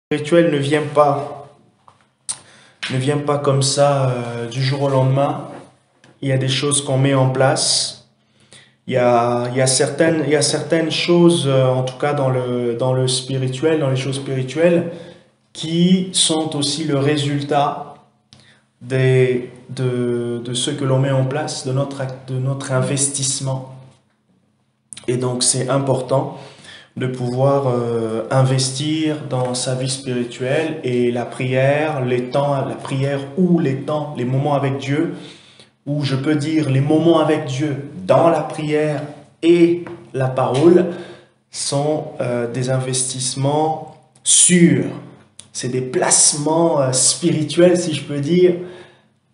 Spirituel ne vient pas comme ça du jour au lendemain. Il y a des choses qu'on met en place. Il y a certaines choses, en tout cas dans le spirituel, dans les choses spirituelles, qui sont aussi le résultat de ce que l'on met en place, de notre investissement. Et donc c'est important de pouvoir investir dans sa vie spirituelle, et la prière, les moments avec Dieu, ou je peux dire les moments avec Dieu dans la prière et la parole, sont des investissements sûrs. C'est des placements spirituels, si je peux dire,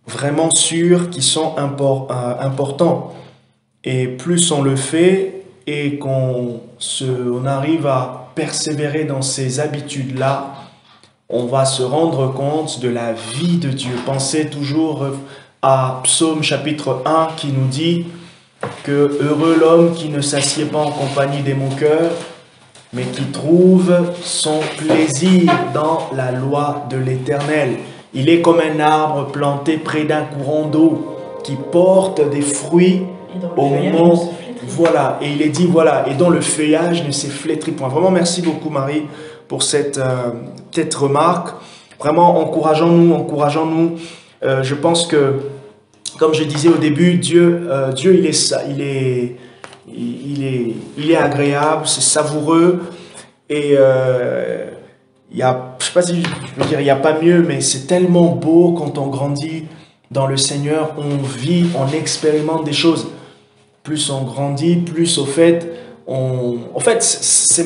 vraiment sûrs, qui sont importants. Et plus on le fait, et qu'on arrive à persévérer dans ces habitudes-là, on va se rendre compte de la vie de Dieu. Pensez toujours à Psaume chapitre 1 qui nous dit que heureux l'homme qui ne s'assied pas en compagnie des moqueurs, mais qui trouve son plaisir dans la loi de l'Éternel. Il est comme un arbre planté près d'un courant d'eau qui porte des fruits au moment. Voilà, et il est dit, voilà, et dont le feuillage ne s'est flétri point. Vraiment, merci beaucoup Marie pour cette remarque. Vraiment, encourageons-nous. Je pense que, comme je disais au début, Dieu il est agréable, c'est savoureux, et je sais pas si je peux dire, il n'y a pas mieux, mais c'est tellement beau quand on grandit dans le Seigneur, on vit, on expérimente des choses. Plus on grandit, plus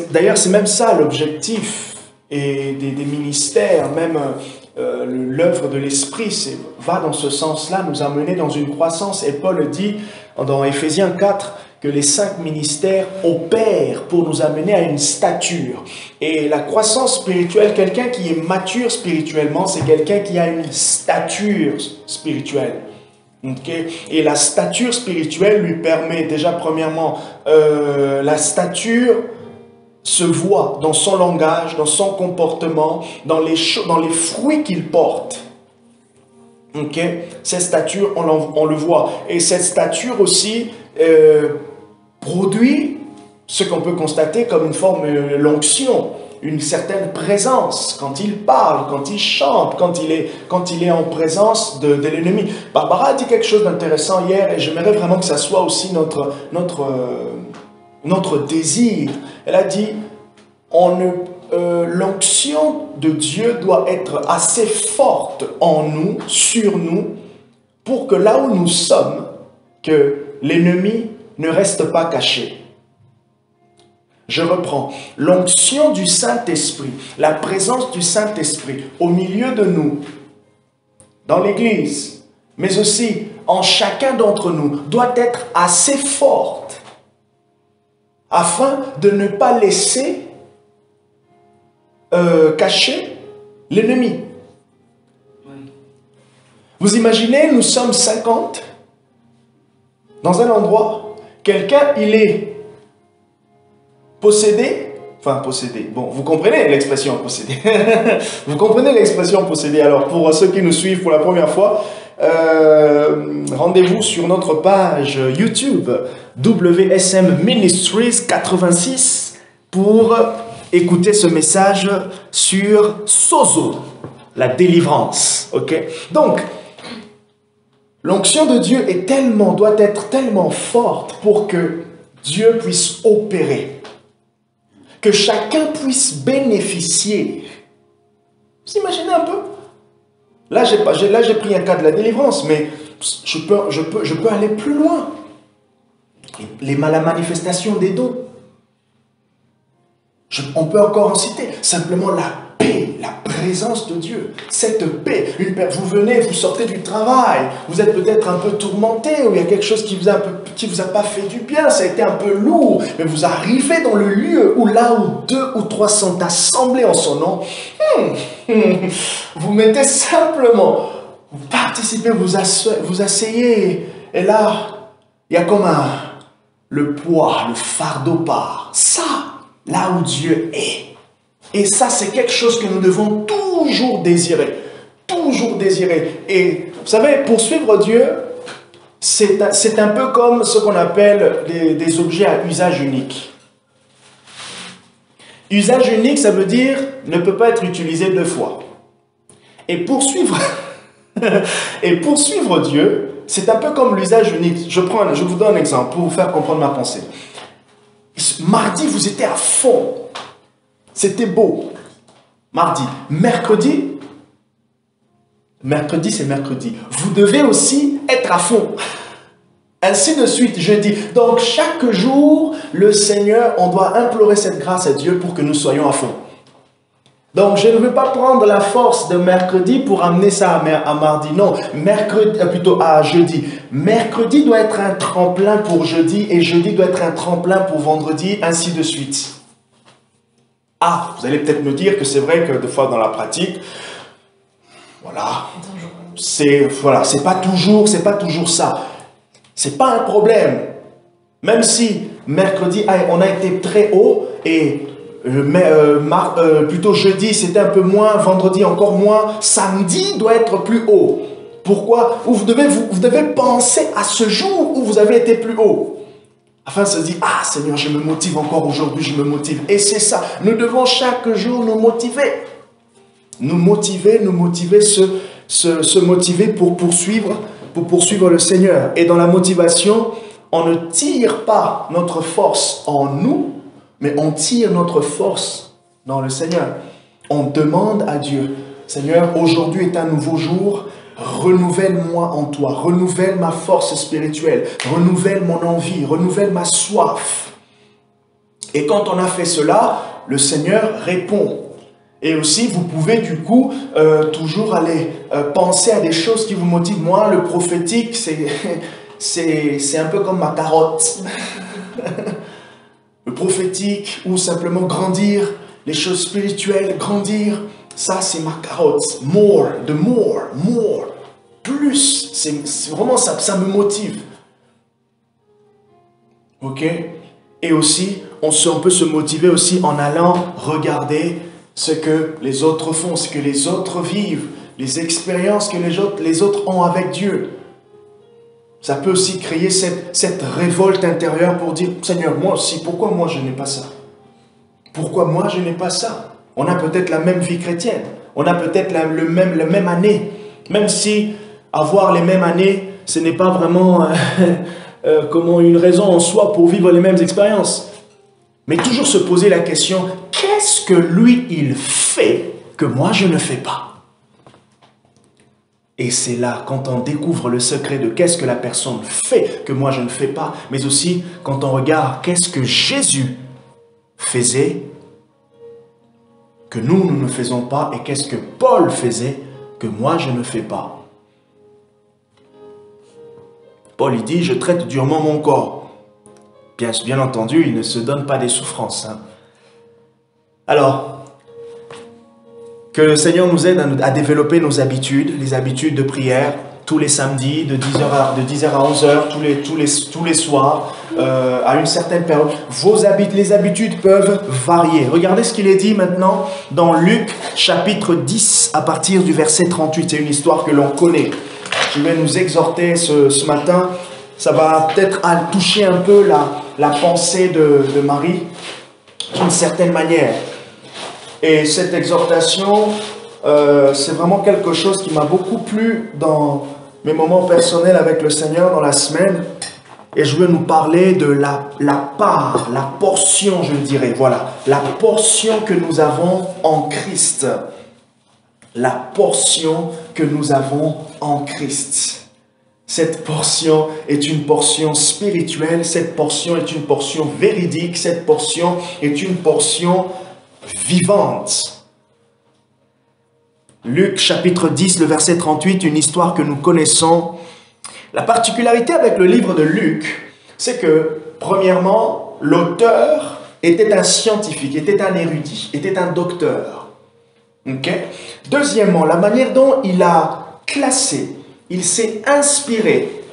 d'ailleurs c'est même ça l'objectif et des ministères, même l'œuvre de l'Esprit va dans ce sens-là, nous amener dans une croissance. Et Paul dit dans Éphésiens 4 que les 5 ministères opèrent pour nous amener à une stature. Et la croissance spirituelle, quelqu'un qui est mature spirituellement, c'est quelqu'un qui a une stature spirituelle. Okay. Et la stature spirituelle lui permet déjà, premièrement, la stature se voit dans son langage, dans son comportement, dans les fruits qu'il porte. Okay. Cette stature, on le voit. Et cette stature aussi produit ce qu'on peut constater comme une forme l'onction, une certaine présence quand il parle, quand il chante, quand il est en présence de l'ennemi. Barbara a dit quelque chose d'intéressant hier, et j'aimerais vraiment que ça soit aussi notre désir. Elle a dit, l'onction de Dieu doit être assez forte en nous, sur nous, pour que là où nous sommes, que l'ennemi ne reste pas caché. Je reprends. L'onction du Saint-Esprit, la présence du Saint-Esprit au milieu de nous, dans l'Église, mais aussi en chacun d'entre nous, doit être assez forte afin de ne pas laisser cacher l'ennemi. Vous imaginez, nous sommes 50 dans un endroit, quelqu'un, il est possédé, bon, vous comprenez l'expression possédé. Vous comprenez l'expression possédé. Alors, pour ceux qui nous suivent pour la première fois, rendez-vous sur notre page YouTube WSM Ministries 86 pour écouter ce message sur Sozo, la délivrance. Ok? Donc, l'onction de Dieu doit être tellement forte pour que Dieu puisse opérer, que chacun puisse bénéficier. Vous imaginez un peu? Là, j'ai pris un cas de la délivrance, mais je peux aller plus loin. La manifestation des dons. On peut encore en citer. Simplement la paix, la présence de Dieu. Cette paix. Vous venez, vous sortez du travail, vous êtes peut-être un peu tourmenté, ou il y a quelque chose qui vous a pas fait du bien, ça a été un peu lourd, mais vous arrivez dans le lieu où là où 2 ou 3 sont assemblés en son nom, vous mettez simplement, vous participez, vous asseyez, et là, il y a comme le poids, le fardeau part. Ça, là où Dieu est. Et ça, c'est quelque chose que nous devons toujours désirer. Toujours désirer. Et vous savez, pour suivre Dieu, c'est un peu comme ce qu'on appelle des objets à usage unique. Usage unique, ça veut dire ne peut pas être utilisé deux fois. Et poursuivre Dieu, c'est un peu comme l'usage unique. Je vous donne un exemple pour vous faire comprendre ma pensée. Mardi, vous étiez à fond. C'était beau. Mardi. Mercredi, c'est mercredi. Vous devez aussi être à fond. Ainsi de suite, jeudi. Donc, chaque jour, le Seigneur, on doit implorer cette grâce à Dieu pour que nous soyons à fond. Donc, je ne veux pas prendre la force de mercredi pour amener ça à mardi. Non, plutôt à jeudi. Mercredi doit être un tremplin pour jeudi et jeudi doit être un tremplin pour vendredi, ainsi de suite. Ah, vous allez peut-être me dire que c'est vrai que des fois dans la pratique, c'est pas toujours ça. C'est pas un problème. Même si mercredi, on a été très haut et plutôt jeudi, c'était un peu moins, vendredi encore moins, samedi doit être plus haut. Pourquoi? Vous devez penser à ce jour où vous avez été plus haut. Afin de se dire, ah Seigneur, je me motive encore aujourd'hui, je me motive. Et c'est ça, nous devons chaque jour nous motiver. Nous motiver, se motiver pour poursuivre le Seigneur. Et dans la motivation, on ne tire pas notre force en nous, mais on tire notre force dans le Seigneur. On demande à Dieu, Seigneur, aujourd'hui est un nouveau jour, renouvelle-moi en toi, renouvelle ma force spirituelle, renouvelle mon envie, renouvelle ma soif. Et quand on a fait cela, le Seigneur répond. Et aussi, vous pouvez du coup toujours aller penser à des choses qui vous motivent. Moi, le prophétique, c'est un peu comme ma carotte. Le prophétique, ou simplement grandir, les choses spirituelles, grandir, ça c'est ma carotte. More, plus, c'est vraiment ça me motive. Ok? Et aussi, on peut se motiver aussi en allant regarder ce que les autres font, ce que les autres vivent, les expériences que les autres ont avec Dieu. Ça peut aussi créer cette révolte intérieure pour dire, Seigneur, moi aussi, pourquoi moi je n'ai pas ça? Pourquoi moi je n'ai pas ça? On a peut-être la même vie chrétienne, on a peut-être la même année, même si avoir les mêmes années, ce n'est pas vraiment comment une raison en soi pour vivre les mêmes expériences. Mais toujours se poser la question, qu'est-ce que lui, il fait que moi, je ne fais pas? Et c'est là, quand on découvre le secret de qu'est-ce que la personne fait que moi, je ne fais pas, mais aussi quand on regarde qu'est-ce que Jésus faisait que nous ne faisons pas et qu'est-ce que Paul faisait que moi, je ne fais pas. Paul, il dit, je traite durement mon corps. Bien entendu, il ne se donne pas des souffrances. Alors, que le Seigneur nous aide à développer nos habitudes, les habitudes de prière, tous les samedis, de 10h à 11h, tous les soirs, à une certaine période. Les habitudes peuvent varier. Regardez ce qu'il est dit maintenant dans Luc, chapitre 10, à partir du verset 38. C'est une histoire que l'on connaît. Je vais nous exhorter ce matin. Ça va peut-être toucher un peu la pensée de Marie, d'une certaine manière. Et cette exhortation, c'est vraiment quelque chose qui m'a beaucoup plu dans mes moments personnels avec le Seigneur dans la semaine. Et je veux nous parler de la part, la portion, je dirais, voilà, la portion que nous avons en Christ. La portion que nous avons en Christ. Cette portion est une portion spirituelle, cette portion est une portion véridique, cette portion est une portion vivante. Luc chapitre 10, le verset 38, une histoire que nous connaissons. La particularité avec le livre de Luc, c'est que, premièrement, l'auteur était un scientifique, était un érudit, était un docteur. Okay? Deuxièmement, la manière dont il a classé, il s'est inspiré,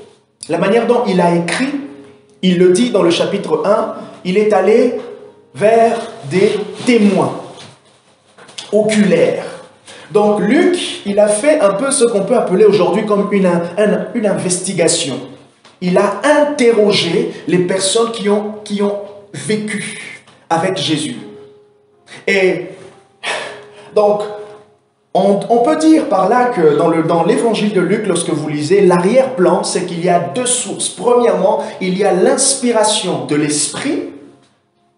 la manière dont il a écrit, il le dit dans le chapitre 1, il est allé vers des témoins. oculaire. Donc Luc, il a fait un peu ce qu'on peut appeler aujourd'hui comme une investigation. Il a interrogé les personnes qui ont vécu avec Jésus. Et donc, on peut dire par là que dans l'évangile de Luc, lorsque vous lisez, l'arrière-plan, c'est qu'il y a deux sources. Premièrement, il y a l'inspiration de l'Esprit.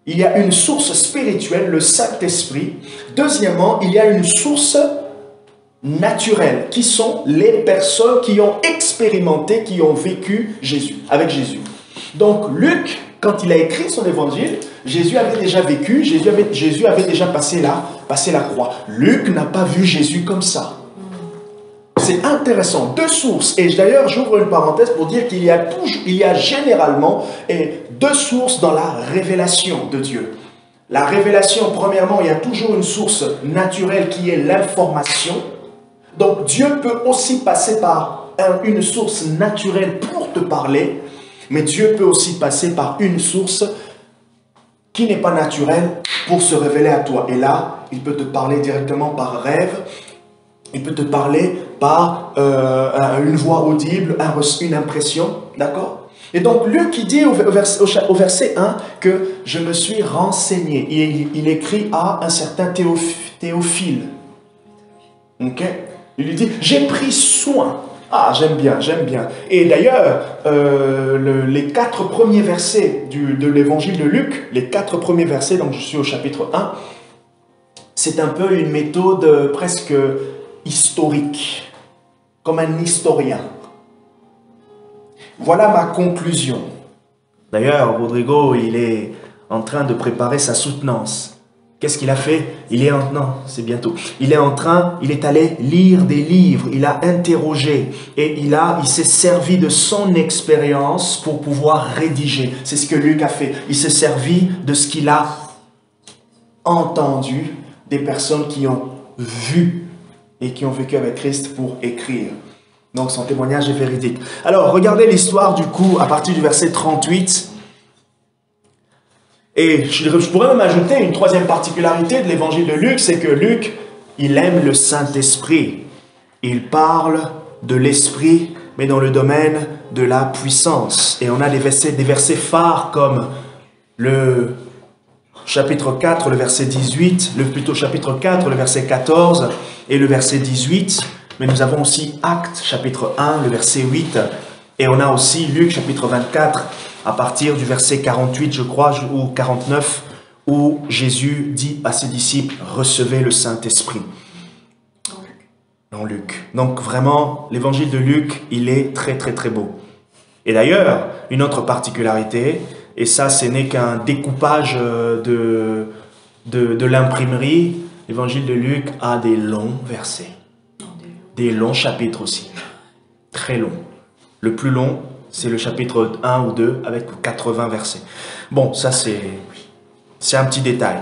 Il y a une source spirituelle, le Saint-Esprit. Deuxièmement, il y a une source naturelle, qui sont les personnes qui ont expérimenté, qui ont vécu avec Jésus. Donc, Luc, quand il a écrit son évangile, Jésus avait déjà vécu, Jésus avait déjà passé la croix. Luc n'a pas vu Jésus comme ça. C'est intéressant, deux sources. Et d'ailleurs, j'ouvre une parenthèse pour dire qu'il y a généralement deux sources dans la révélation de Dieu. La révélation, premièrement, il y a toujours une source naturelle qui est l'information. Donc Dieu peut aussi passer par une source naturelle pour te parler, mais Dieu peut aussi passer par une source qui n'est pas naturelle pour se révéler à toi. Et là, il peut te parler directement par rêve, il peut te parler par une voix audible, une impression, d'accord? Et donc Luc, il dit au verset 1 que je me suis renseigné. Il écrit à un certain Théophile. Ok? Il lui dit, j'ai pris soin. Ah, j'aime bien. Et d'ailleurs, les 4 premiers versets de l'évangile de Luc, les 4 premiers versets, donc je suis au chapitre 1, c'est un peu une méthode presque historique, comme un historien. Voilà ma conclusion. D'ailleurs, Rodrigo, il est en train de préparer sa soutenance. Qu'est-ce qu'il a fait? Il est allé lire des livres, il a interrogé et il s'est servi de son expérience pour pouvoir rédiger. C'est ce que Luc a fait. Il s'est servi de ce qu'il a entendu des personnes qui ont vu et qui ont vécu avec Christ pour écrire. Donc son témoignage est véridique. Alors, regardez l'histoire du coup à partir du verset 38. Et je pourrais même ajouter une troisième particularité de l'évangile de Luc, c'est que Luc, il aime le Saint-Esprit. Il parle de l'Esprit, mais dans le domaine de la puissance. Et on a des versets phares comme le chapitre 4, le verset 18, chapitre 4, le verset 14 et le verset 18. Mais nous avons aussi Actes, chapitre 1, le verset 8. Et on a aussi Luc, chapitre 24, à partir du verset 48, je crois, ou 49, où Jésus dit à ses disciples, recevez le Saint-Esprit. Dans Luc. Donc vraiment, l'évangile de Luc, il est très très très beau. Et d'ailleurs, une autre particularité, et ça ce n'est qu'un découpage de l'imprimerie, l'évangile de Luc a des longs versets. Des longs chapitres aussi. Très longs. Le plus long, c'est le chapitre 1 ou 2 avec 80 versets. Bon, ça c'est un petit détail.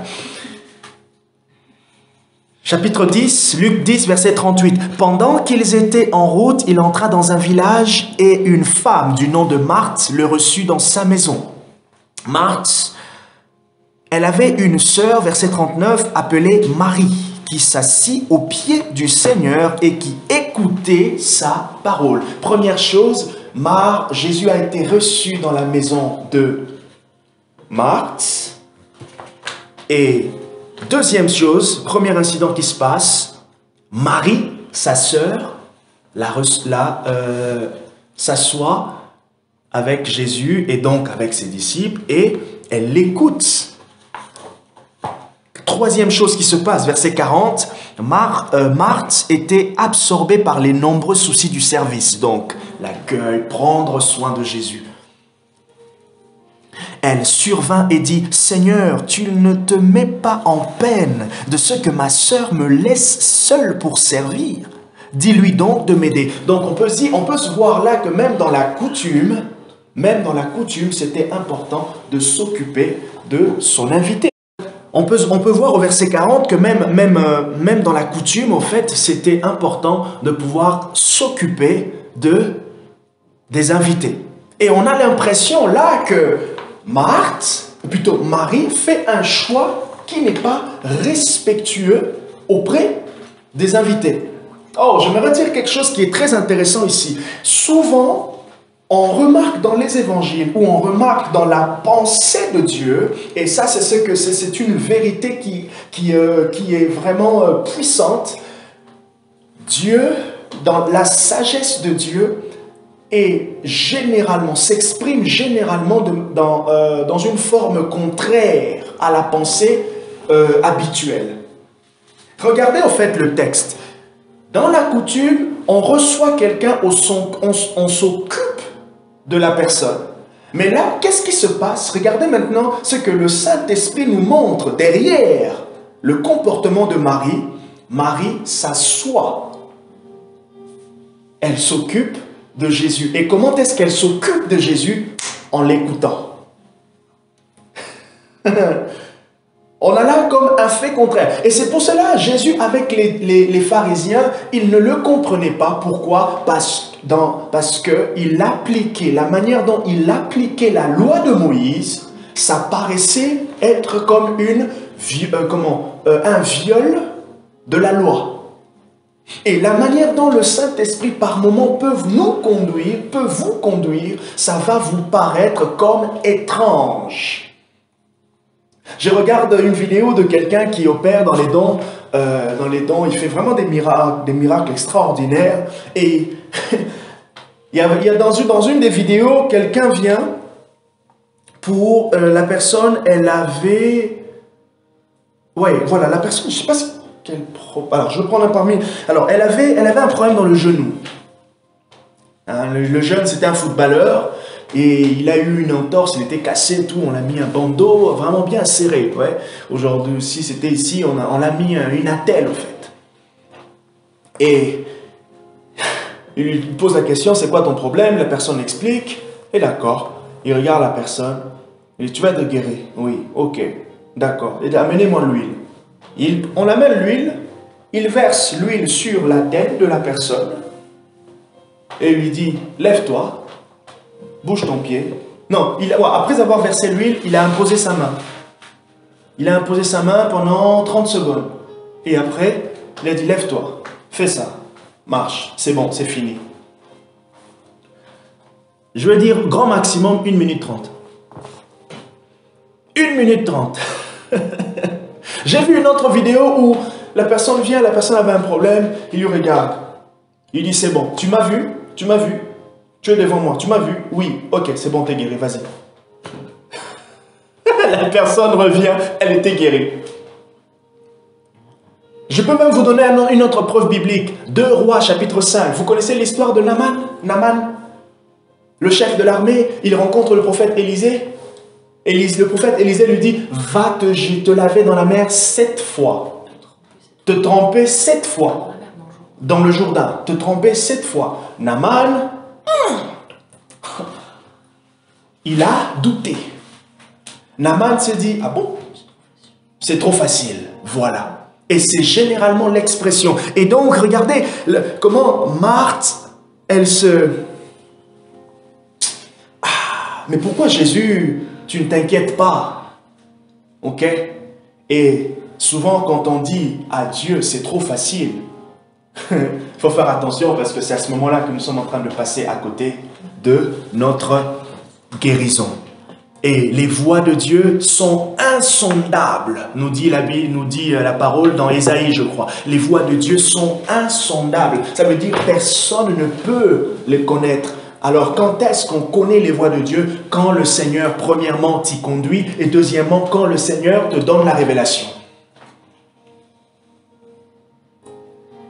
Chapitre 10, Luc 10, verset 38. Pendant qu'ils étaient en route, il entra dans un village et une femme du nom de Marthe le reçut dans sa maison. Marthe, elle avait une sœur, verset 39, appelée Marie, qui s'assit aux pieds du Seigneur et qui écoutait sa parole. Première chose, Jésus a été reçu dans la maison de Marthe. Et deuxième chose, premier incident qui se passe, Marie, sa sœur, s'assoit avec Jésus et donc avec ses disciples et elle l'écoute. Troisième chose qui se passe, verset 40, Marthe était absorbée par les nombreux soucis du service, donc l'accueil, prendre soin de Jésus. Elle survint et dit, « Seigneur, tu ne te mets pas en peine de ce que ma sœur me laisse seule pour servir. Dis-lui donc de m'aider. » Donc on peut se voir là que même dans la coutume, c'était important de s'occuper de son invité. On peut voir au verset 40 que même dans la coutume, en fait, c'était important de pouvoir s'occuper des invités. Et on a l'impression là que Marie fait un choix qui n'est pas respectueux auprès des invités. Oh, j'aimerais dire quelque chose qui est très intéressant ici. Souvent, on remarque dans les évangiles ou on remarque dans la pensée de Dieu, et ça c'est une vérité qui est vraiment puissante. Dieu, dans la sagesse de Dieu, s'exprime généralement dans une forme contraire à la pensée habituelle. Regardez en fait le texte. Dans la coutume, on reçoit quelqu'un, on s'occupe de la personne. Mais là, qu'est-ce qui se passe? Regardez maintenant ce que le Saint-Esprit nous montre derrière le comportement de Marie. Marie s'assoit. Elle s'occupe de Jésus. Et comment est-ce qu'elle s'occupe de Jésus? En l'écoutant. On a là comme un fait contraire. Et c'est pour cela, Jésus, avec les pharisiens, ils ne le comprenaient pas. Pourquoi? Parce qu'il appliquait, la manière dont il appliquait la loi de Moïse, ça paraissait être comme un viol de la loi. Et la manière dont le Saint-Esprit, par moments, peut vous conduire, ça va vous paraître comme étrange. Je regarde une vidéo de quelqu'un qui opère dans les dons, il fait vraiment des miracles extraordinaires. Et il y a dans une des vidéos, quelqu'un vient pour la personne, elle avait... Ouais, voilà, la personne, je ne sais pas alors, je prends un parmi... Alors, elle avait un problème dans le genou. Hein, le jeune, c'était un footballeur. Et il a eu une entorse, il était cassé et tout, on l'a mis un bandeau vraiment bien serré. Ouais. Aujourd'hui, si c'était ici, on l'a mis une attelle en fait. Et il lui pose la question, c'est quoi ton problème? La personne explique, et d'accord. Il regarde la personne, il dit, tu vas te guérir? Oui, ok, d'accord. Il dit, amenez-moi l'huile. On amène l'huile, il verse l'huile sur la tête de la personne, et lui dit, lève-toi. Bouge ton pied. Non, après avoir versé l'huile, il a imposé sa main. Il a imposé sa main pendant 30 secondes. Et après, il a dit, lève-toi, fais ça, marche, c'est bon, c'est fini. Je veux dire, grand maximum, 1 minute 30. 1 minute 30. J'ai vu une autre vidéo où la personne vient, la personne avait un problème, il lui regarde. Il dit, c'est bon, tu m'as vu? Tu m'as vu? Tu es devant moi, tu m'as vu? Oui, ok, c'est bon, t'es guéri, vas-y. La personne revient, elle était guérie. Je peux même vous donner une autre preuve biblique. 2 Rois, chapitre 5. Vous connaissez l'histoire de Naaman? Naaman, le chef de l'armée, il rencontre le prophète Élisée. Le prophète Élisée lui dit, va te laver dans la mer 7 fois. Te tremper 7 fois. Dans le Jourdain. Te tremper 7 fois. Naaman... il a douté. Naaman s'est dit, ah bon? C'est trop facile, voilà. Et c'est généralement l'expression. Et donc, regardez comment Marthe, elle se... Ah, mais pourquoi Jésus, tu ne t'inquiètes pas? Ok? Et souvent, quand on dit à Dieu, c'est trop facile, il faut faire attention parce que c'est à ce moment-là que nous sommes en train de passer à côté de notre guérison. Et les voies de Dieu sont insondables, nous dit la Bible, nous dit la parole dans Ésaïe, je crois. Les voies de Dieu sont insondables. Ça veut dire que personne ne peut les connaître. Alors, quand est-ce qu'on connaît les voies de Dieu? Quand le Seigneur, premièrement, t'y conduit, et deuxièmement, quand le Seigneur te donne la révélation.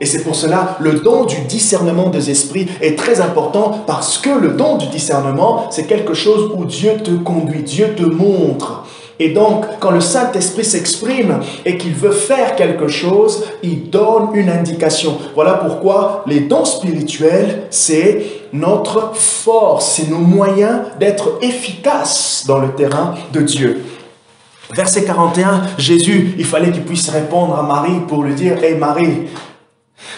Et c'est pour cela, le don du discernement des esprits est très important parce que le don du discernement, c'est quelque chose où Dieu te conduit, Dieu te montre. Et donc, quand le Saint-Esprit s'exprime et qu'il veut faire quelque chose, il donne une indication. Voilà pourquoi les dons spirituels, c'est notre force, c'est nos moyens d'être efficaces dans le terrain de Dieu. Verset 41, Jésus, il fallait qu'il puisse répondre à Marie pour lui dire « Hey Marie,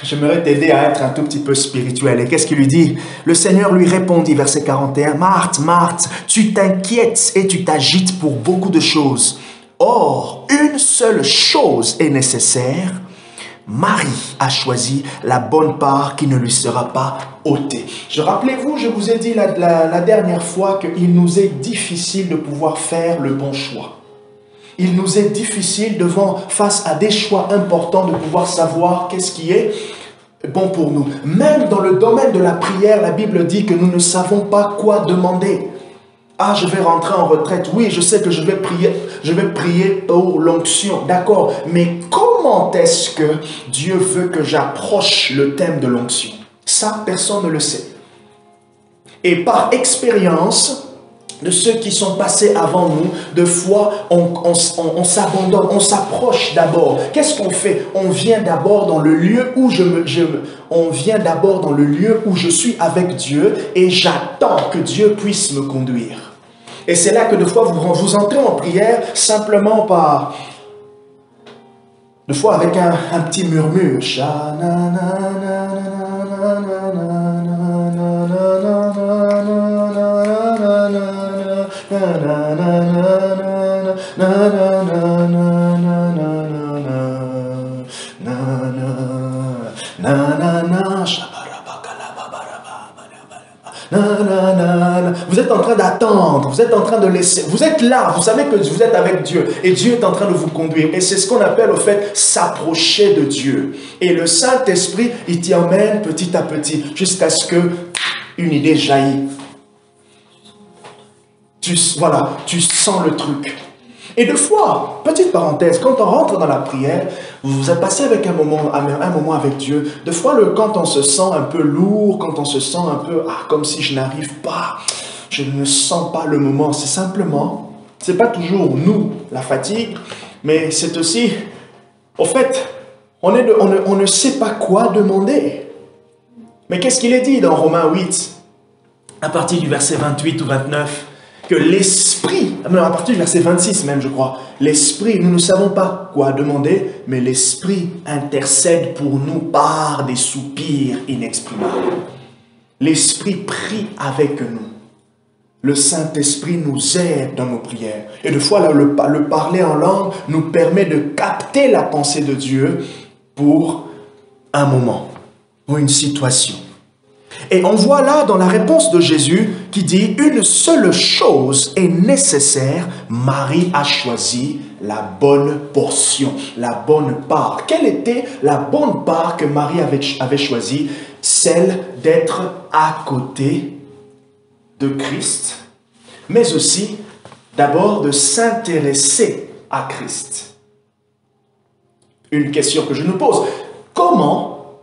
j'aimerais t'aider à être un tout petit peu spirituel. » Et qu'est-ce qu'il lui dit? Le Seigneur lui répondit, verset 41, « Marthe, Marthe, tu t'inquiètes et tu t'agites pour beaucoup de choses. Or, une seule chose est nécessaire. Marie a choisi la bonne part qui ne lui sera pas ôtée. Rappelez-vous, je vous ai dit la dernière fois qu'il nous est difficile de pouvoir faire le bon choix. Il nous est difficile face à des choix importants de pouvoir savoir qu'est-ce qui est bon pour nous. Même dans le domaine de la prière, la Bible dit que nous ne savons pas quoi demander. Ah, je vais rentrer en retraite. Oui, je sais que je vais prier pour l'onction. D'accord. Mais comment est-ce que Dieu veut que j'approche le thème de l'onction? Ça, personne ne le sait. Et par expérience de ceux qui sont passés avant nous, de fois, on s'abandonne, on s'approche d'abord. Qu'est-ce qu'on fait? On vient d'abord dans le lieu où on vient d'abord dans le lieu où je suis avec Dieu et j'attends que Dieu puisse me conduire. Et c'est là que de fois vous entrez en prière simplement de fois avec un petit murmure. Vous êtes en train d'attendre, vous êtes en train de laisser, vous êtes là, vous savez que vous êtes avec Dieu et Dieu est en train de vous conduire. Et c'est ce qu'on appelle au fait s'approcher de Dieu. Et le Saint-Esprit, il t'y emmène petit à petit jusqu'à ce que une idée jaillit. Tu sens le truc. Et des fois, petite parenthèse, quand on rentre dans la prière, vous êtes passé avec un moment avec Dieu. Des fois, quand on se sent un peu lourd, quand on se sent un peu comme si je n'arrive pas, je ne sens pas le moment. C'est simplement, c'est pas toujours nous, la fatigue, mais c'est aussi, au fait, on ne sait pas quoi demander. Mais qu'est-ce qu'il est dit dans Romains 8, à partir du verset 28 ou 29? Que l'Esprit, à partir du verset 26 même je crois, l'Esprit, nous ne savons pas quoi demander, mais l'Esprit intercède pour nous par des soupirs inexprimables. L'Esprit prie avec nous. Le Saint-Esprit nous aide dans nos prières. Et de fois, là, le parler en langue nous permet de capter la pensée de Dieu pour un moment, ou une situation. Et on voit là dans la réponse de Jésus qui dit « Une seule chose est nécessaire, Marie a choisi la bonne portion, la bonne part. » Quelle était la bonne part que Marie avait choisie? Celle d'être à côté de Christ, mais aussi d'abord de s'intéresser à Christ. Une question que je nous pose, comment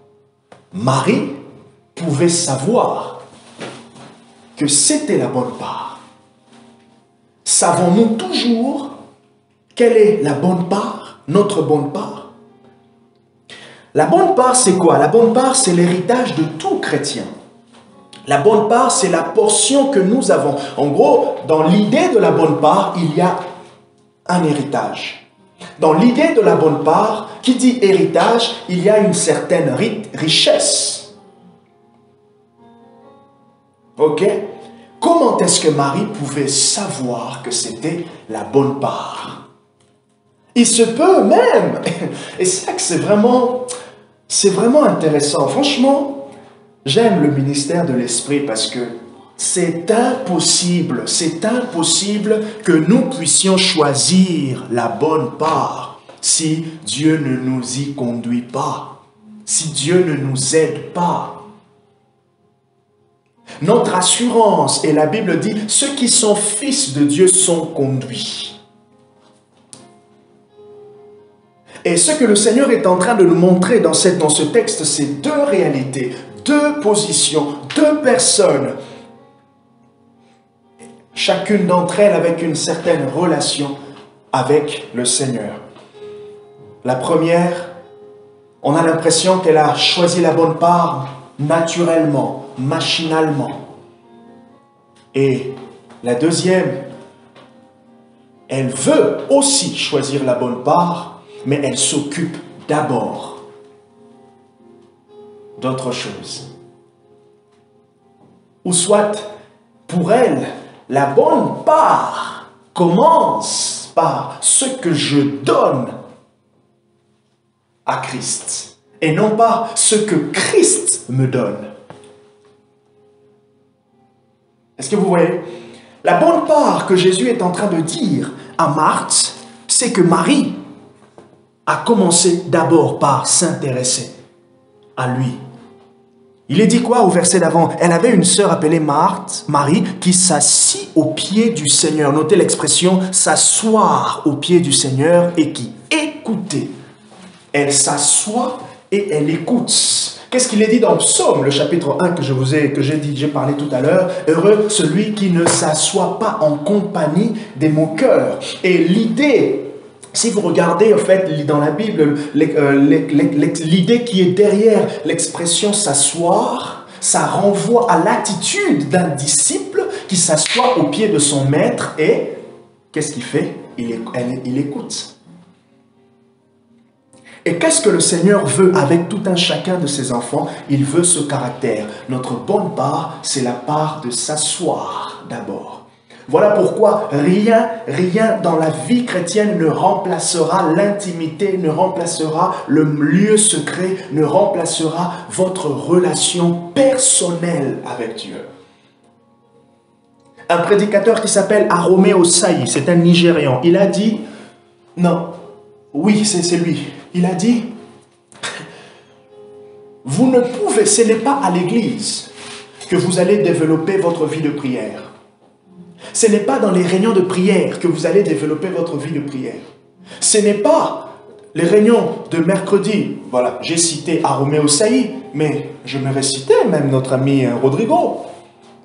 Marie pouvait savoir que c'était la bonne part? Savons-nous toujours quelle est la bonne part, notre bonne part? La bonne part, c'est quoi? La bonne part, c'est l'héritage de tout chrétien. La bonne part, c'est la portion que nous avons. En gros, dans l'idée de la bonne part, il y a un héritage. Dans l'idée de la bonne part, qui dit héritage, il y a une certaine richesse. Ok? Comment est-ce que Marie pouvait savoir que c'était la bonne part? Il se peut même, et c'est ça que c'est vraiment intéressant. Franchement, j'aime le ministère de l'Esprit parce que c'est impossible que nous puissions choisir la bonne part si Dieu ne nous y conduit pas, si Dieu ne nous aide pas. Notre assurance, et la Bible dit, ceux qui sont fils de Dieu sont conduits. Et ce que le Seigneur est en train de nous montrer dans ce texte, c'est deux réalités, deux positions, deux personnes. Chacune d'entre elles avec une certaine relation avec le Seigneur. La première, on a l'impression qu'elle a choisi la bonne part naturellement, machinalement. Et la deuxième, elle veut aussi choisir la bonne part, mais elle s'occupe d'abord d'autre chose. Ou soit, pour elle, la bonne part commence par ce que je donne à Christ. et non pas ce que Christ me donne. Est-ce que vous voyez? La bonne part que Jésus est en train de dire à Marthe, c'est que Marie a commencé d'abord par s'intéresser à lui. Il est dit quoi au verset d'avant? Elle avait une sœur appelée Marie, qui s'assit au pied du Seigneur. Notez l'expression s'asseoir au pied du Seigneur et qui écoutait. Elle s'assoit et elle écoute. Qu'est-ce qu'il est dit dans Psaume, le chapitre 1 que j'ai parlé tout à l'heure? Heureux celui qui ne s'assoit pas en compagnie des moqueurs. Et l'idée, si vous regardez en fait dans la Bible, l'idée qui est derrière l'expression s'asseoir, ça renvoie à l'attitude d'un disciple qui s'assoit au pied de son maître et qu'est-ce qu'il fait? Il écoute. Et qu'est-ce que le Seigneur veut avec tout un chacun de ses enfants? Il veut ce caractère. Notre bonne part, c'est la part de s'asseoir d'abord. Voilà pourquoi rien dans la vie chrétienne ne remplacera l'intimité, ne remplacera le lieu secret, ne remplacera votre relation personnelle avec Dieu. Un prédicateur qui s'appelle Arome Osayi, c'est un Nigérian, il a dit, non, oui, c'est lui. Il a dit, vous ne pouvez, ce n'est pas à l'église que vous allez développer votre vie de prière. Ce n'est pas dans les réunions de prière que vous allez développer votre vie de prière. Ce n'est pas les réunions de mercredi. Voilà, j'ai cité Arome Osayi, mais je me récitais même notre ami Rodrigo,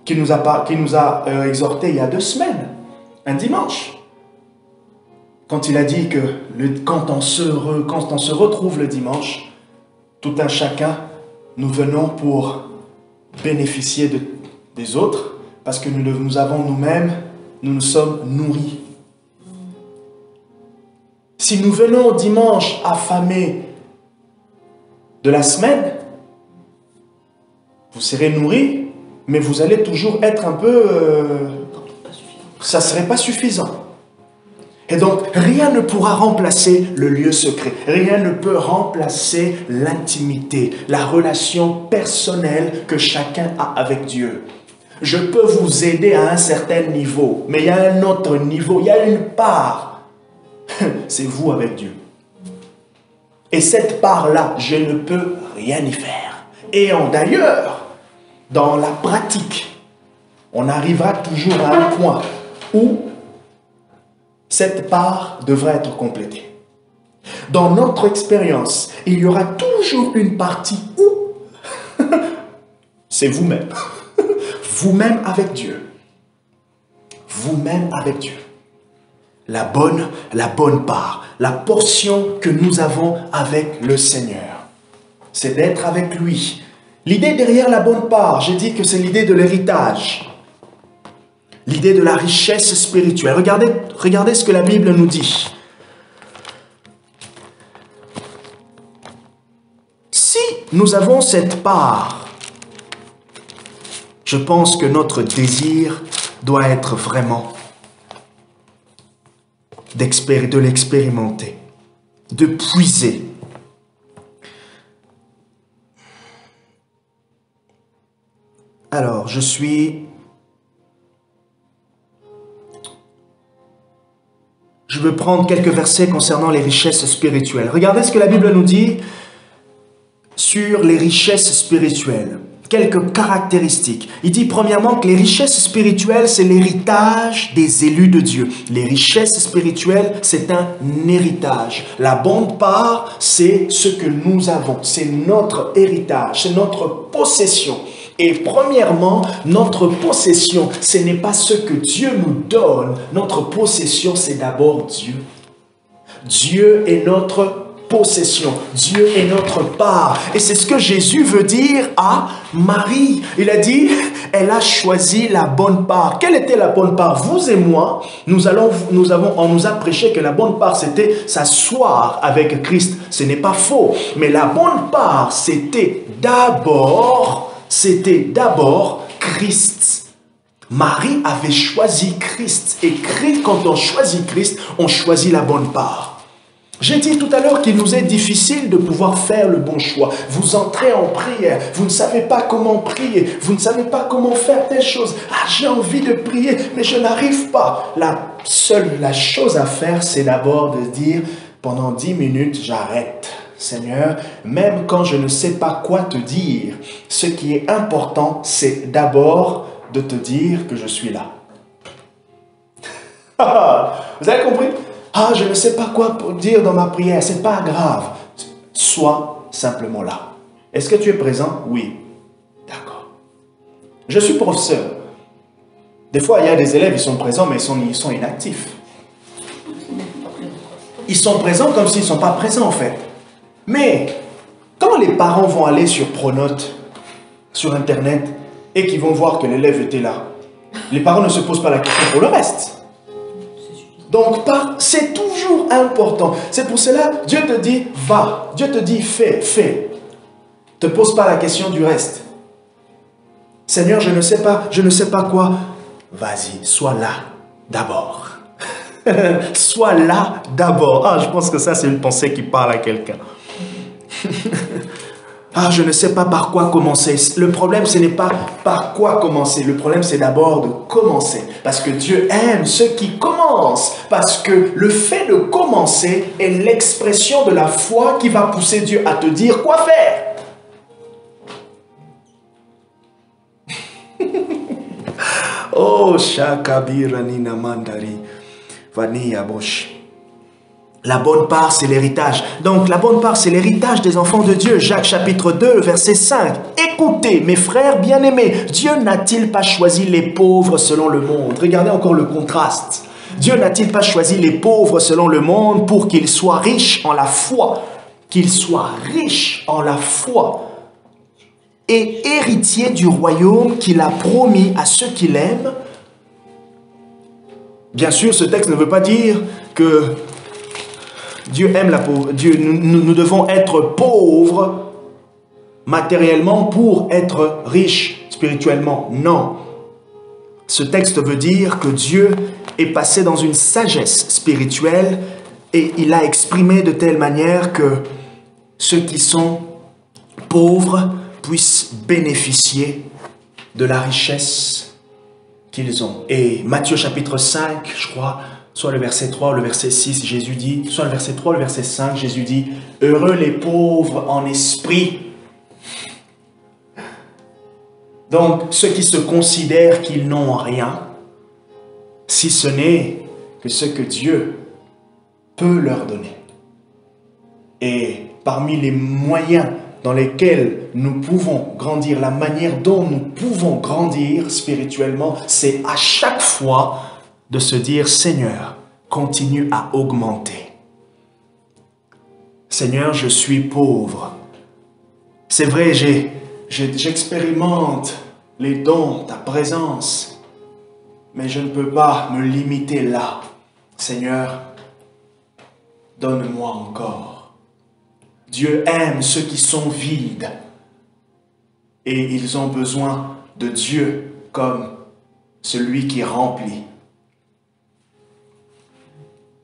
qui nous a exhorté il y a 2 semaines, un dimanche. Quand il a dit que quand on se retrouve le dimanche, tout un chacun, nous venons pour bénéficier des autres, parce que nous avons nous-mêmes, nous nous sommes nourris. Si nous venons au dimanche affamés de la semaine, vous serez nourris, mais vous allez toujours être un peu... ça ne serait pas suffisant. Et donc, rien ne pourra remplacer le lieu secret. Rien ne peut remplacer l'intimité, la relation personnelle que chacun a avec Dieu. Je peux vous aider à un certain niveau, mais il y a un autre niveau, il y a une part. C'est vous avec Dieu. Et cette part-là, je ne peux rien y faire. Et d'ailleurs, dans la pratique, on arrivera toujours à un point où cette part devra être complétée. Dans notre expérience, il y aura toujours une partie où c'est vous-même. Vous-même avec Dieu. Vous-même avec Dieu. La bonne part, la portion que nous avons avec le Seigneur. C'est d'être avec lui. L'idée derrière la bonne part, j'ai dit que c'est l'idée de l'héritage. L'idée de la richesse spirituelle. Regardez ce que la Bible nous dit. Si nous avons cette part, je pense que notre désir doit être vraiment de l'expérimenter, de puiser. Alors, je veux prendre quelques versets concernant les richesses spirituelles. Regardez ce que la Bible nous dit sur les richesses spirituelles. Quelques caractéristiques. Il dit premièrement que les richesses spirituelles, c'est l'héritage des élus de Dieu. Les richesses spirituelles, c'est un héritage. La bonne part, c'est ce que nous avons. C'est notre héritage, c'est notre possession. Et premièrement, notre possession, ce n'est pas ce que Dieu nous donne. Notre possession, c'est d'abord Dieu. Dieu est notre possession. Dieu est notre part. Et c'est ce que Jésus veut dire à Marie. Il a dit, elle a choisi la bonne part. Quelle était la bonne part? Vous et moi, on nous a prêché que la bonne part, c'était s'asseoir avec Christ. Ce n'est pas faux. Mais la bonne part, c'était d'abord Christ. Marie avait choisi Christ. Et quand on choisit Christ, on choisit la bonne part. J'ai dit tout à l'heure qu'il nous est difficile de pouvoir faire le bon choix. Vous entrez en prière, vous ne savez pas comment prier, vous ne savez pas comment faire telle chose. Ah, j'ai envie de prier, mais je n'arrive pas. La chose à faire, c'est d'abord de dire, pendant 10 minutes, j'arrête. Seigneur, même quand je ne sais pas quoi te dire, ce qui est important, c'est d'abord de te dire que je suis là. Vous avez compris? Ah, je ne sais pas quoi dire dans ma prière, c'est pas grave. Sois simplement là. Est-ce que tu es présent? Oui. D'accord. Je suis professeur. Des fois, il y a des élèves, ils sont présents, mais ils sont inactifs. Ils sont présents comme s'ils ne sont pas présents, en fait. Mais, quand les parents vont aller sur Pronote, sur Internet, et qu'ils vont voir que l'élève était là, les parents ne se posent pas la question pour le reste. Donc, c'est toujours important. C'est pour cela, Dieu te dit, va. Dieu te dit, fais, fais. Ne te pose pas la question du reste. Seigneur, je ne sais pas quoi. Vas-y, sois là d'abord. Sois là d'abord. Ah, je pense que ça, c'est une pensée qui parle à quelqu'un. Ah, je ne sais pas par quoi commencer. Le problème, ce n'est pas par quoi commencer. Le problème, c'est d'abord de commencer. Parce que Dieu aime ceux qui commencent. Parce que le fait de commencer est l'expression de la foi qui va pousser Dieu à te dire quoi faire. Oh, Shakabira Nina Mandari, Vania Bosch. La bonne part, c'est l'héritage. Donc, la bonne part, c'est l'héritage des enfants de Dieu. Jacques chapitre 2, verset 5. Écoutez, mes frères bien-aimés, Dieu n'a-t-il pas choisi les pauvres selon le monde? Regardez encore le contraste. Dieu n'a-t-il pas choisi les pauvres selon le monde pour qu'ils soient riches en la foi? Qu'ils soient riches en la foi et héritiers du royaume qu'il a promis à ceux qui l'aiment. Bien sûr, ce texte ne veut pas dire que Dieu aime la pauvreté. Nous devons être pauvres matériellement pour être riches spirituellement. Non. Ce texte veut dire que Dieu est passé dans une sagesse spirituelle et il a exprimé de telle manière que ceux qui sont pauvres puissent bénéficier de la richesse qu'ils ont. Et Matthieu chapitre 5, je crois, soit le verset 3 ou le verset 6, Jésus dit, soit le verset 3 ou le verset 5, Jésus dit, « Heureux les pauvres en esprit ». Donc, ceux qui se considèrent qu'ils n'ont rien, si ce n'est que ce que Dieu peut leur donner. Et parmi les moyens dans lesquels nous pouvons grandir, la manière dont nous pouvons grandir spirituellement, c'est à chaque fois de se dire, Seigneur, continue à augmenter. Seigneur, je suis pauvre. C'est vrai, j'expérimente les dons, ta présence, mais je ne peux pas me limiter là. Seigneur, donne-moi encore. Dieu aime ceux qui sont vides et ils ont besoin de Dieu comme celui qui remplit.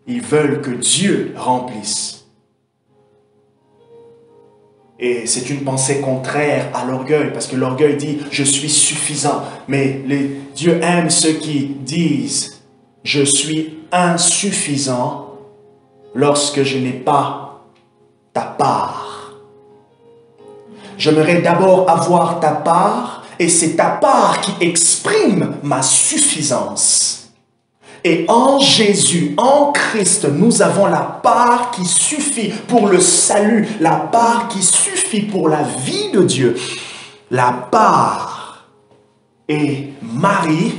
Ils veulent que Dieu remplisse. Et c'est une pensée contraire à l'orgueil, parce que l'orgueil dit « je suis suffisant ». Mais Dieu aime ceux qui disent « je suis insuffisant lorsque je n'ai pas ta part. J'aimerais d'abord avoir ta part, et c'est ta part qui exprime ma suffisance. Et en Jésus, en Christ, nous avons la part qui suffit pour le salut, la part qui suffit pour la vie de Dieu. La part. Et Marie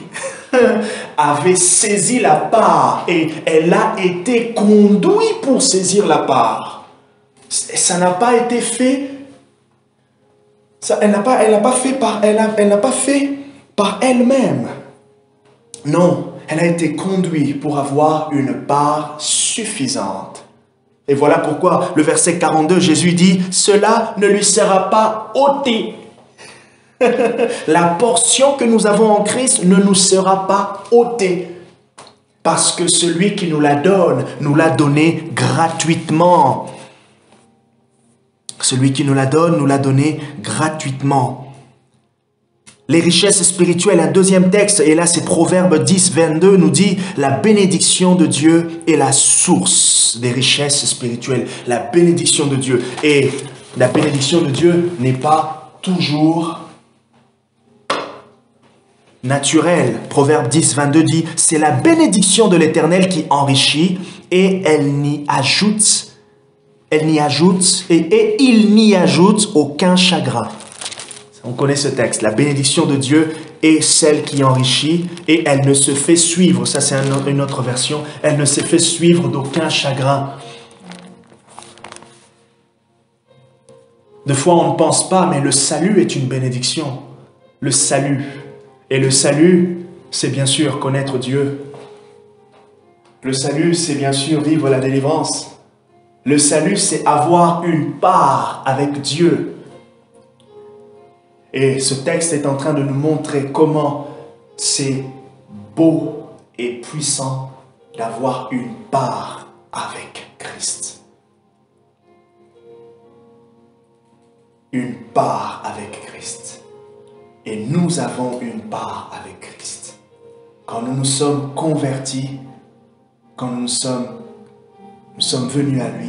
avait saisi la part et elle a été conduite pour saisir la part. Ça n'a pas été fait. Elle n'a pas fait par elle-même. Non, elle a été conduite pour avoir une part suffisante. Et voilà pourquoi le verset 42, Jésus dit, cela ne lui sera pas ôté. La portion que nous avons en Christ ne nous sera pas ôtée. Parce que celui qui nous la donne, nous l'a donnée gratuitement. Celui qui nous la donne, nous l'a donnée gratuitement. Les richesses spirituelles, un deuxième texte, et là c'est Proverbe 10, 22, nous dit « La bénédiction de Dieu est la source des richesses spirituelles. » La bénédiction de Dieu. Et la bénédiction de Dieu n'est pas toujours naturelle. Proverbe 10, 22 dit « C'est la bénédiction de l'Éternel qui enrichit et il n'y ajoute aucun chagrin. » On connaît ce texte. La bénédiction de Dieu est celle qui enrichit et elle ne se fait suivre. Ça, c'est une autre version. Elle ne se fait suivre d'aucun chagrin. Des fois, on ne pense pas, mais le salut est une bénédiction. Le salut. Et le salut, c'est bien sûr connaître Dieu. Le salut, c'est bien sûr vivre la délivrance. Le salut, c'est avoir une part avec Dieu. Et ce texte est en train de nous montrer comment c'est beau et puissant d'avoir une part avec Christ. Une part avec Christ. Et nous avons une part avec Christ. Quand nous nous sommes convertis, quand nous sommes venus à lui,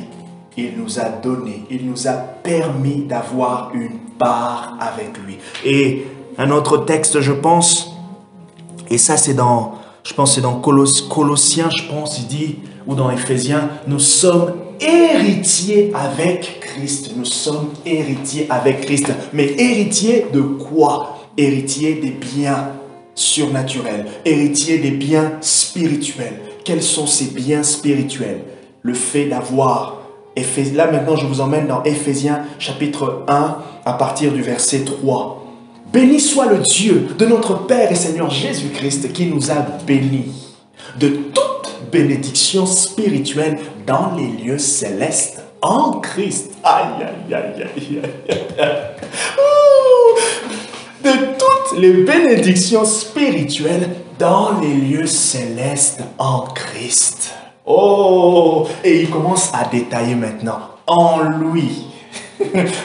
il nous a donné, il nous a permis d'avoir une part avec lui. Et un autre texte, je pense, et ça c'est dans, je pense c'est dans Colossiens, je pense, il dit, ou dans Éphésiens, nous sommes héritiers avec Christ. Nous sommes héritiers avec Christ. Mais héritiers de quoi? Héritiers des biens surnaturels, héritiers des biens spirituels. Quels sont ces biens spirituels? Le fait d'avoir, là maintenant je vous emmène dans Éphésiens chapitre 1 à partir du verset 3. Béni soit le Dieu de notre Père et Seigneur Jésus-Christ qui nous a bénis de toute bénédiction spirituelle dans les lieux célestes en Christ. Aïe, aïe, aïe, aïe, aïe, aïe. De toutes les bénédictions spirituelles dans les lieux célestes en Christ. Oh, et il commence à détailler maintenant. En lui,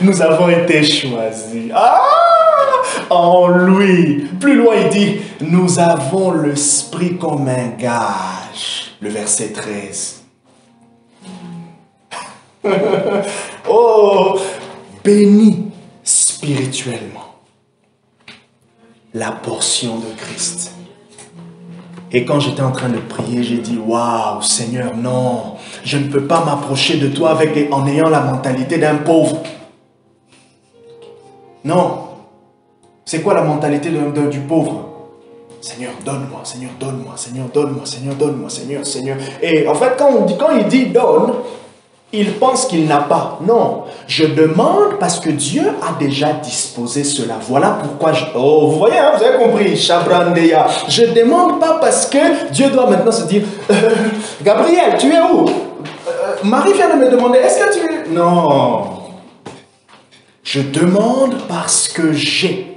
nous avons été choisis. Ah, en lui. Plus loin, il dit, nous avons l'esprit comme un gage. Le verset 13. Oh, béni spirituellement. La portion de Christ. Et quand j'étais en train de prier, j'ai dit, waouh, Seigneur, non, je ne peux pas m'approcher de toi en ayant la mentalité d'un pauvre. Non. C'est quoi la mentalité du pauvre? Seigneur, donne-moi, Seigneur, donne-moi, Seigneur, donne-moi, Seigneur, donne-moi, Seigneur, Seigneur. Et en fait, quand il dit donne, il pense qu'il n'a pas. Non, je demande parce que Dieu a déjà disposé cela. Voilà pourquoi oh, vous voyez, hein, vous avez compris, Chabrandeya. Je ne demande pas parce que Dieu doit maintenant se dire, Gabriel, tu es où? Marie vient de me demander, est-ce que tu es... Non. Je demande parce que j'ai.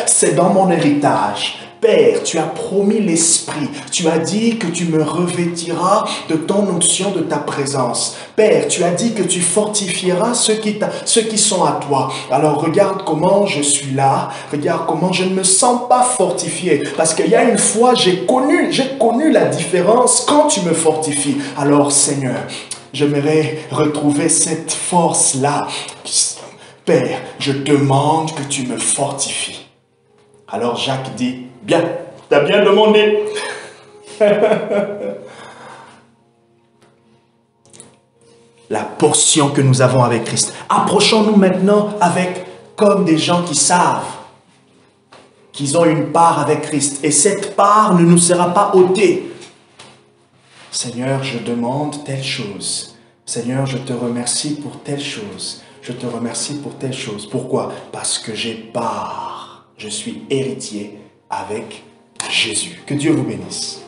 C'est dans mon héritage. Père, tu as promis l'Esprit. Tu as dit que tu me revêtiras de ton onction, de ta présence. Père, tu as dit que tu fortifieras ceux qui sont à toi. Alors regarde comment je suis là. Regarde comment je ne me sens pas fortifié. Parce qu'il y a une fois, j'ai connu la différence quand tu me fortifies. Alors Seigneur, j'aimerais retrouver cette force-là. Père, je demande que tu me fortifies. Alors Jacques dit, bien, tu as bien demandé. La portion que nous avons avec Christ. Approchons-nous maintenant comme des gens qui savent qu'ils ont une part avec Christ. Et cette part ne nous sera pas ôtée. Seigneur, je demande telle chose. Seigneur, je te remercie pour telle chose. Je te remercie pour telle chose. Pourquoi? Parce que j'ai part. Je suis héritier avec Jésus. Que Dieu vous bénisse.